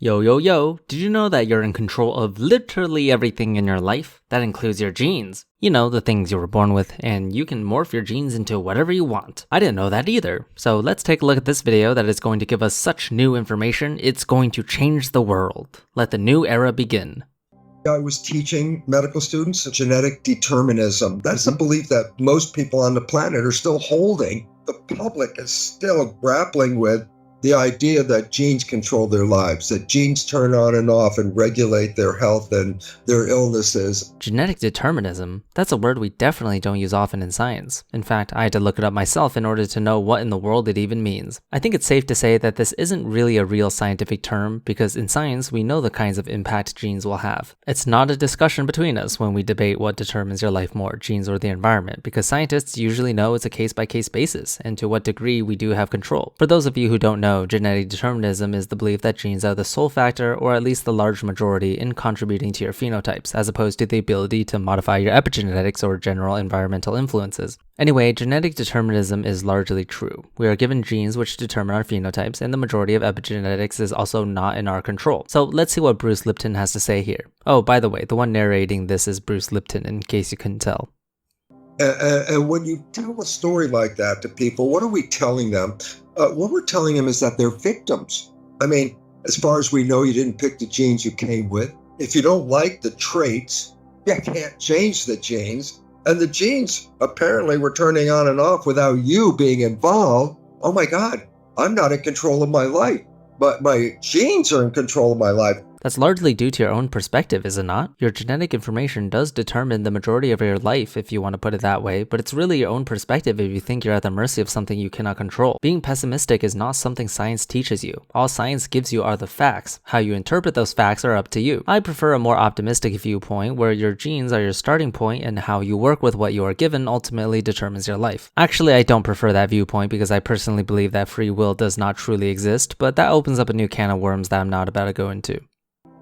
Yo, yo, yo, did you know that you're in control of literally everything in your life? That includes your genes. You know, the things you were born with, and you can morph your genes into whatever you want. I didn't know that either. So let's take a look at this video that is going to give us such new information, it's going to change the world. Let the new era begin. I was teaching medical students genetic determinism. That's a belief that most people on the planet are still holding. The public is still grappling with the idea that genes control their lives, that genes turn on and off and regulate their health and their illnesses. Genetic determinism? That's a word we definitely don't use often in science. In fact, I had to look it up myself in order to know what in the world it even means. I think it's safe to say that this isn't really a real scientific term because in science we know the kinds of impact genes will have. It's not a discussion between us when we debate what determines your life more, genes or the environment, because scientists usually know it's a case-by-case basis and to what degree we do have control. For those of you who don't know, genetic determinism is the belief that genes are the sole factor, or at least the large majority, in contributing to your phenotypes, as opposed to the ability to modify your epigenetics or general environmental influences. Anyway, genetic determinism is largely true. We are given genes which determine our phenotypes, and the majority of epigenetics is also not in our control. So let's see what Bruce Lipton has to say here. Oh, by the way, the one narrating this is Bruce Lipton, in case you couldn't tell. And when you tell a story like that to people, what are we telling them? What we're telling them is that they're victims. I mean, as far as we know, you didn't pick the genes you came with. If you don't like the traits, you can't change the genes. And the genes apparently were turning on and off without you being involved. Oh my God, I'm not in control of my life, but my genes are in control of my life. That's largely due to your own perspective, is it not? Your genetic information does determine the majority of your life, if you want to put it that way, but it's really your own perspective if you think you're at the mercy of something you cannot control. Being pessimistic is not something science teaches you. All science gives you are the facts. How you interpret those facts are up to you. I prefer a more optimistic viewpoint where your genes are your starting point and how you work with what you are given ultimately determines your life. Actually, I don't prefer that viewpoint because I personally believe that free will does not truly exist, but that opens up a new can of worms that I'm not about to go into.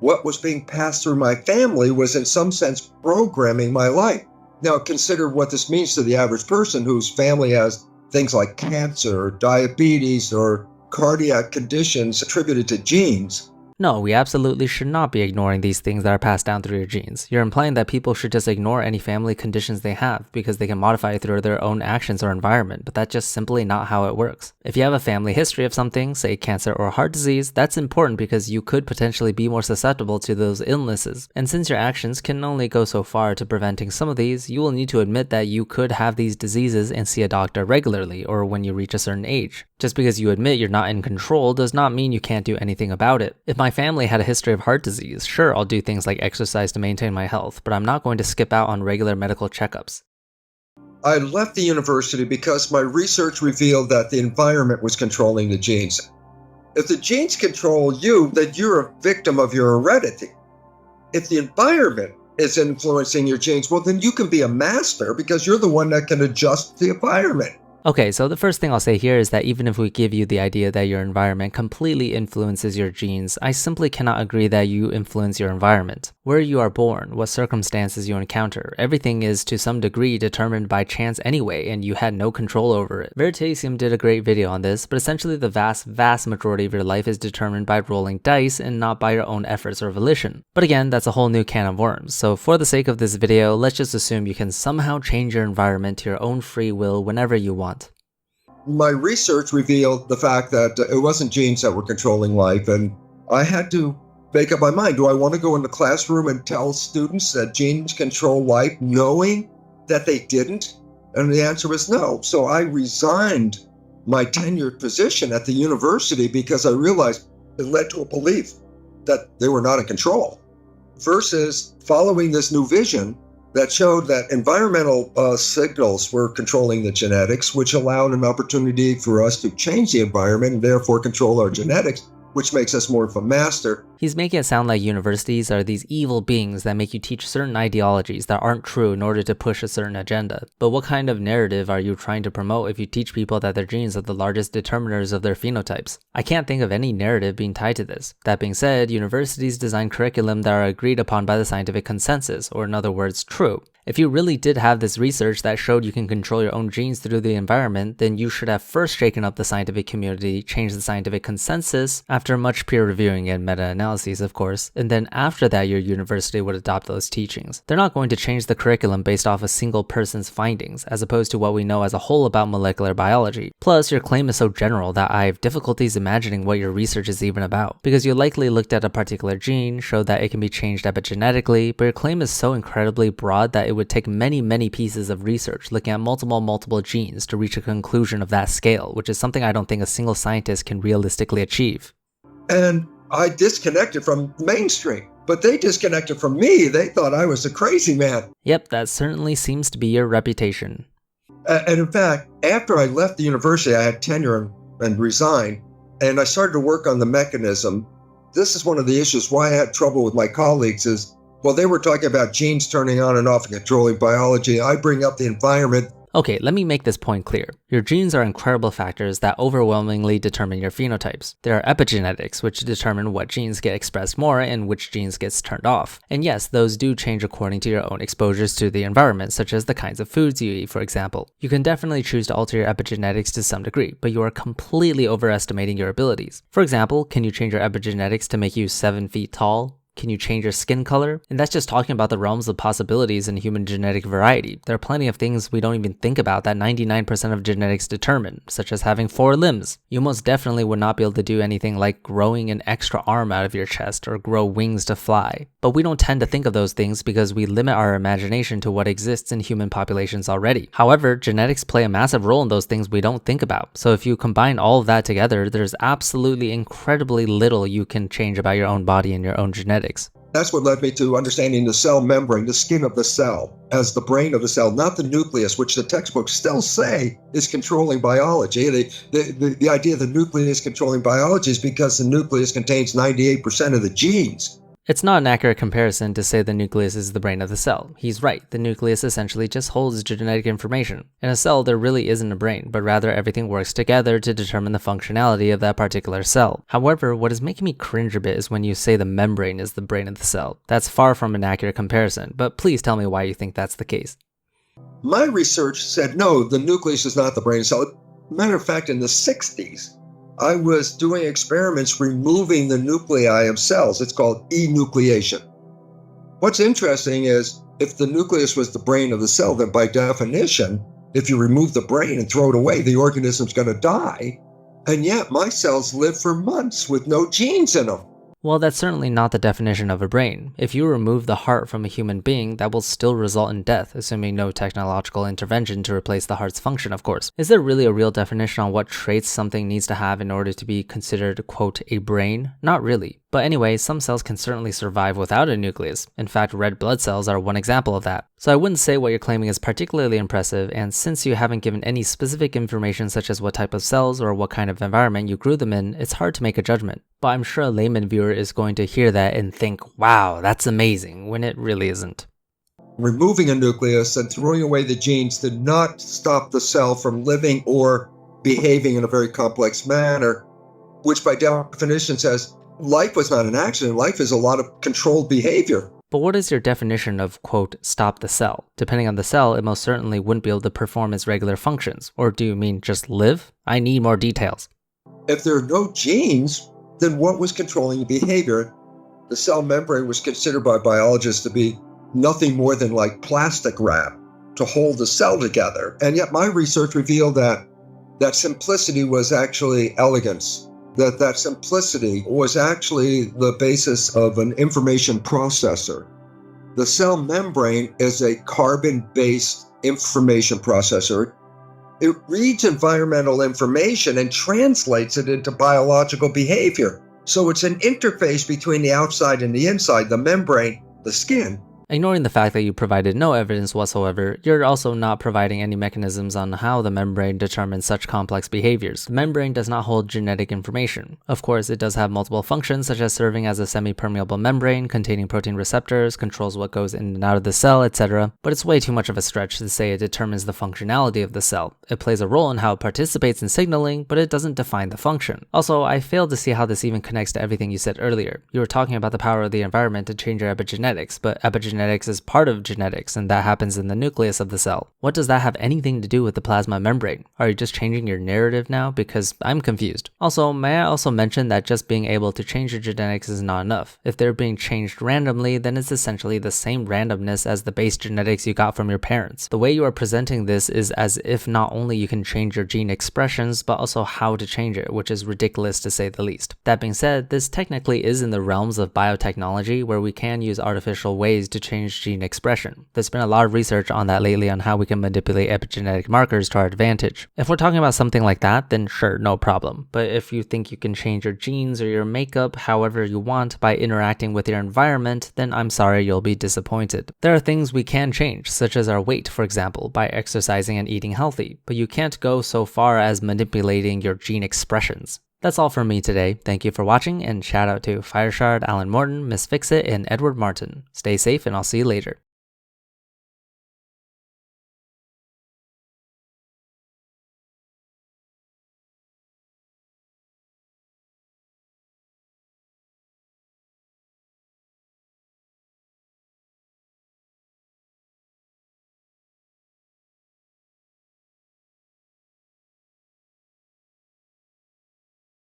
What was being passed through my family was in some sense programming my life. Now consider what this means to the average person whose family has things like cancer, or diabetes, or cardiac conditions attributed to genes. No, we absolutely should not be ignoring these things that are passed down through your genes. You're implying that people should just ignore any family conditions they have because they can modify it through their own actions or environment, but that's just simply not how it works. If you have a family history of something, say cancer or heart disease, that's important because you could potentially be more susceptible to those illnesses. And since your actions can only go so far to preventing some of these, you will need to admit that you could have these diseases and see a doctor regularly or when you reach a certain age. Just because you admit you're not in control does not mean you can't do anything about it. If my family had a history of heart disease, sure, I'll do things like exercise to maintain my health, but I'm not going to skip out on regular medical checkups. I left the university because my research revealed that the environment was controlling the genes. If the genes control you, then you're a victim of your heredity. If the environment is influencing your genes, well, then you can be a master because you're the one that can adjust the environment. Okay, so the first thing I'll say here is that even if we give you the idea that your environment completely influences your genes, I simply cannot agree that you influence your environment. Where you are born, what circumstances you encounter, everything is to some degree determined by chance anyway, and you had no control over it. Veritasium did a great video on this, but essentially the vast majority of your life is determined by rolling dice and not by your own efforts or volition. But again, that's a whole new can of worms, so for the sake of this video, let's just assume you can somehow change your environment to your own free will whenever you want. My research revealed the fact that it wasn't genes that were controlling life, and I had to make up my mind. Do I want to go in the classroom and tell students that genes control life, knowing that they didn't? And the answer was no. So I resigned my tenured position at the university because I realized it led to a belief that they were not in control, versus following this new vision that showed that environmental signals were controlling the genetics, which allowed an opportunity for us to change the environment and therefore control our genetics, which makes us more of a master. He's making it sound like universities are these evil beings that make you teach certain ideologies that aren't true in order to push a certain agenda. But what kind of narrative are you trying to promote if you teach people that their genes are the largest determiners of their phenotypes? I can't think of any narrative being tied to this. That being said, universities design curriculum that are agreed upon by the scientific consensus, or in other words, true. If you really did have this research that showed you can control your own genes through the environment, then you should have first shaken up the scientific community, changed the scientific consensus, after much peer reviewing and meta-analyses of course, and then after that your university would adopt those teachings. They're not going to change the curriculum based off a single person's findings, as opposed to what we know as a whole about molecular biology. Plus, your claim is so general that I have difficulties imagining what your research is even about, because you likely looked at a particular gene, showed that it can be changed epigenetically, but your claim is so incredibly broad that it would take many pieces of research looking at multiple genes to reach a conclusion of that scale, which is something I don't think a single scientist can realistically achieve. And I disconnected from mainstream, but they disconnected from me. They thought I was a crazy man. Yep, that certainly seems to be your reputation. And in fact, after I left the university, I had tenure and resigned, and I started to work on the mechanism. This is one of the issues why I had trouble with my colleagues is, well, they were talking about genes turning on and off and controlling biology. I bring up the environment. Okay, let me make this point clear. Your genes are incredible factors that overwhelmingly determine your phenotypes. There are epigenetics, which determine what genes get expressed more and which genes gets turned off. And yes, those do change according to your own exposures to the environment, such as the kinds of foods you eat, for example. You can definitely choose to alter your epigenetics to some degree, but you are completely overestimating your abilities. For example, can you change your epigenetics to make you 7 feet tall? Can you change your skin color? And that's just talking about the realms of possibilities in human genetic variety. There are plenty of things we don't even think about that 99% of genetics determine, such as having 4 limbs. You most definitely would not be able to do anything like growing an extra arm out of your chest or grow wings to fly. But we don't tend to think of those things because we limit our imagination to what exists in human populations already. However, genetics play a massive role in those things we don't think about. So if you combine all of that together, there's absolutely incredibly little you can change about your own body and your own genetics. That's what led me to understanding the cell membrane, the skin of the cell, as the brain of the cell, not the nucleus, which the textbooks still say is controlling biology. The idea of the nucleus controlling biology is because the nucleus contains 98% of the genes. It's not an accurate comparison to say the nucleus is the brain of the cell. He's right, the nucleus essentially just holds genetic information. In a cell, there really isn't a brain, but rather everything works together to determine the functionality of that particular cell. However, what is making me cringe a bit is when you say the membrane is the brain of the cell. That's far from an accurate comparison, but please tell me why you think that's the case. My research said, no, the nucleus is not the brain of the cell. Matter of fact, in the 60s, I was doing experiments removing the nuclei of cells. It's called enucleation. What's interesting is if the nucleus was the brain of the cell, then by definition, if you remove the brain and throw it away, the organism's going to die. And yet my cells live for months with no genes in them. Well, that's certainly not the definition of a brain. If you remove the heart from a human being, that will still result in death, assuming no technological intervention to replace the heart's function, of course. Is there really a real definition on what traits something needs to have in order to be considered, quote, a brain? Not really. But anyway, some cells can certainly survive without a nucleus. In fact, red blood cells are one example of that. So I wouldn't say what you're claiming is particularly impressive, and since you haven't given any specific information such as what type of cells or what kind of environment you grew them in, it's hard to make a judgment. But I'm sure a layman viewer is going to hear that and think, wow, that's amazing, when it really isn't. Removing a nucleus and throwing away the genes did not stop the cell from living or behaving in a very complex manner, which by definition says life was not an accident. Life is a lot of controlled behavior. But what is your definition of, quote, stop the cell? Depending on the cell, it most certainly wouldn't be able to perform its regular functions. Or do you mean just live? I need more details. If there are no genes, then what was controlling behavior? The cell membrane was considered by biologists to be nothing more than like plastic wrap to hold the cell together. And yet my research revealed that simplicity was actually elegance. That simplicity was actually the basis of an information processor. The cell membrane is a carbon-based information processor. It reads environmental information and translates it into biological behavior. So it's an interface between the outside and the inside, the membrane, the skin. Ignoring the fact that you provided no evidence whatsoever, you're also not providing any mechanisms on how the membrane determines such complex behaviors. The membrane does not hold genetic information. Of course, it does have multiple functions, such as serving as a semi-permeable membrane, containing protein receptors, controls what goes in and out of the cell, etc. But it's way too much of a stretch to say it determines the functionality of the cell. It plays a role in how it participates in signaling, but it doesn't define the function. Also, I failed to see how this even connects to everything you said earlier. You were talking about the power of the environment to change your epigenetics, but epigenetics epigenetics is part of genetics, and that happens in the nucleus of the cell. What does that have anything to do with the plasma membrane? Are you just changing your narrative now? Because I'm confused. Also, may I also mention that just being able to change your genetics is not enough. If they're being changed randomly, then it's essentially the same randomness as the base genetics you got from your parents. The way you are presenting this is as if not only you can change your gene expressions, but also how to change it, which is ridiculous to say the least. That being said, this technically is in the realms of biotechnology, where we can use artificial ways to change gene expression. There's been a lot of research on that lately on how we can manipulate epigenetic markers to our advantage. If we're talking about something like that, then sure, no problem. But if you think you can change your genes or your makeup however you want by interacting with your environment, then I'm sorry, you'll be disappointed. There are things we can change, such as our weight, for example, by exercising and eating healthy, but you can't go so far as manipulating your gene expressions. That's all from me today. Thank you for watching, and shout out to Fireshard, Alan Morton, Miss Fixit, and Edward Martin. Stay safe, and I'll see you later.